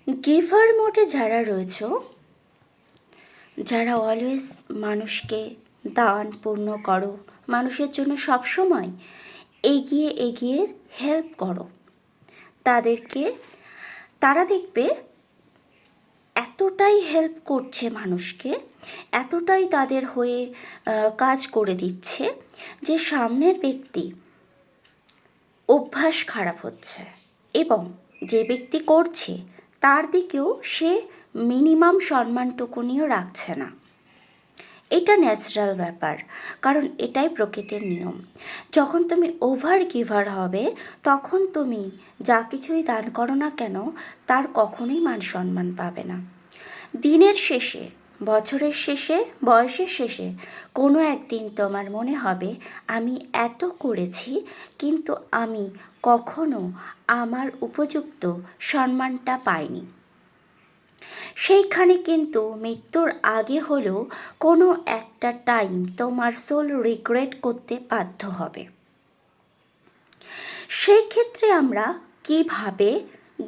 Giver মোডে যারা রয়েছে, যারা অলওয়েজ মানুষকে দান পূর্ণ করো, মানুষের জন্য সবসময় এগিয়ে এগিয়ে হেল্প করো, তারা দেখবে এতটাই হেল্প করছে মানুষকে, এতটাই তাদের হয়ে কাজ করে দিচ্ছে যে সামনের ব্যক্তি অভ্যাস খারাপ হচ্ছে এবং যে ব্যক্তি করছে তার দিকেও সে মিনিমাম সম্মানটুকুনিও রাখছে না। এটা ন্যাচারাল ব্যাপার, কারণ এটাই প্রকৃতির নিয়ম। যখন তুমি ওভার গিভার হবে তখন তুমি যা কিছুই দান করো না কেন তার কখনোই মান সম্মান পাবে না। দিনের শেষে, বছরের শেষে, বয়সের শেষে কোনো একদিন তোমার মনে হবে আমি এত করেছি কিন্তু আমি কখনো আমার উপযুক্ত সম্মানটা পাইনি। সেইখানে কিন্তু মৃত্যুর আগে হলেও কোনো একটা টাইম তোমার সোল রিগ্রেট করতে বাধ্য হবে। সেই ক্ষেত্রে আমরা কিভাবে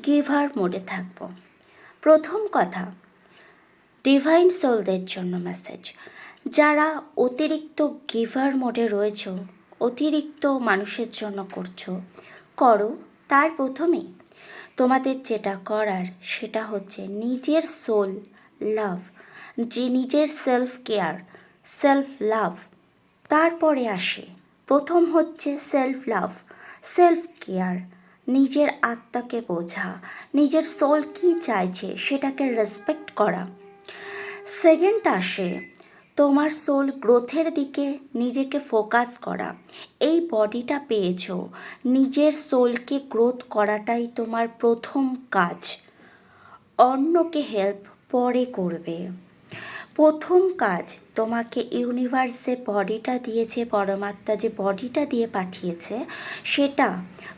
গিভার মোডে থাকব? প্রথম কথা, ডিভাইন সোলদের জন্য মেসেজ। যারা অতিরিক্ত গিভার মোডে রয়েছে, অতিরিক্ত মানুষের জন্য করো, তার প্রথমেই তোমাদের যেটা করার সেটা হচ্ছে নিজের সোল লাভ, যে নিজের সেলফ কেয়ার, সেলফ লাভ। তারপরে আসে, প্রথম হচ্ছে সেলফ লাভ, সেলফ কেয়ার, নিজের আত্মাকে বোঝা, নিজের সোল কী চাইছে সেটাকে রেসপেক্ট করা। সেকেন্ড আসে তোমার সোল গ্রোথের দিকে নিজেকে ফোকাস করা। এই বডিটা পেয়েছো, নিজের সোলকে গ্রোথ করাটাই তোমার প্রথম কাজ। অন্যকে হেল্প পরে করবে। প্রথম কাজ, তোমাকে ইউনিভার্স যে বডিটা দিয়েছে, পরমাত্মা যে বডিটা দিয়ে পাঠিয়েছে, সেটা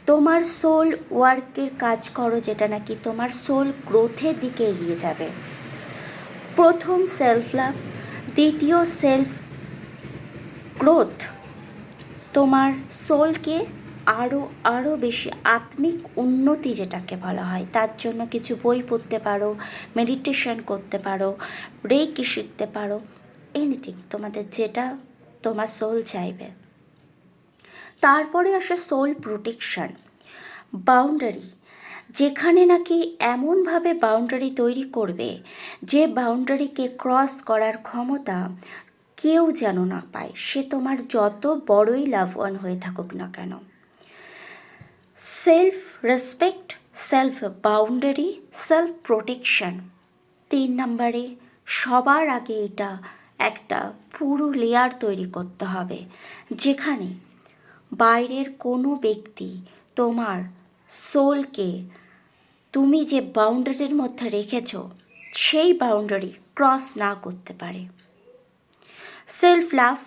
তোমার সোল ওয়ার্কের কাজ করো, যেটা নাকি তোমার সোল গ্রোথের দিকে এগিয়ে যাবে। প্রথম সেলফ লাভ, দ্বিতীয় সেলফ গ্রোথ তোমার সোলকে আরও বেশি আত্মিক উন্নতি যেটাকে বলা হয়, তার জন্য কিছু বই পড়তে পারো, মেডিটেশন করতে পারো, রেকি শিখতে পারো, এনিথিং তোমাদের যেটা তোমার সোল চাইবে। তারপরে আসে সোল প্রোটেকশন, বাউন্ডারি, যেখানে নাকি এমনভাবে বাউন্ডারি তৈরি করবে যে বাউন্ডারিকে ক্রস করার ক্ষমতা কেউ যেন না পায়, সে তোমার যত বড়ই লাভ ওয়ান হয়ে থাকুক না কেন। Self respect, self boundary, self protection. 3 নম্বরে সবার আগে এটা একটা পুরো লেয়ার তৈরি করতে হবে, যেখানে বাইরের কোনো ব্যক্তি তোমার সোলকে তুমি যে বাউন্ডারির মধ্যে রেখেছ সেই বাউন্ডারি ক্রস না করতে পারে। Self love,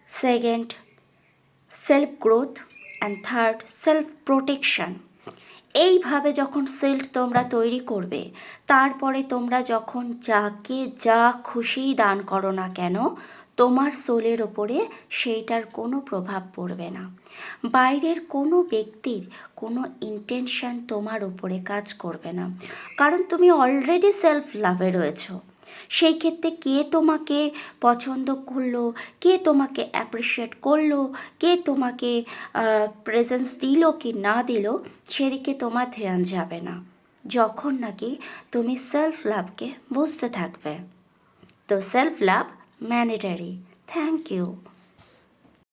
second self growth, and third self protection. এইভাবে যখন সেলফ তোমরা তৈরি করবে, তারপরে তোমরা যখন যাকে যা খুশি দান করো না কেন, তোমার সোলের ওপরে সেইটার কোনো প্রভাব পড়বে না। বাইরের কোনো ব্যক্তির কোনো ইন্টেনশন তোমার ওপরে কাজ করবে না, কারণ তুমি অলরেডি সেলফ লাভে রয়েছো। সেই ক্ষেত্রে কে তোমাকে পছন্দ করলো, কে তোমাকে অ্যাপ্রিসিয়েট করলো, কে তোমাকে প্রেজেন্স দিল কি না দিল, সেদিকে তোমার ধ্যান যাবে না, যখন নাকি তুমি সেলফ লাভকে বুঝতে থাকবে। তো self love mandatory. Thank you.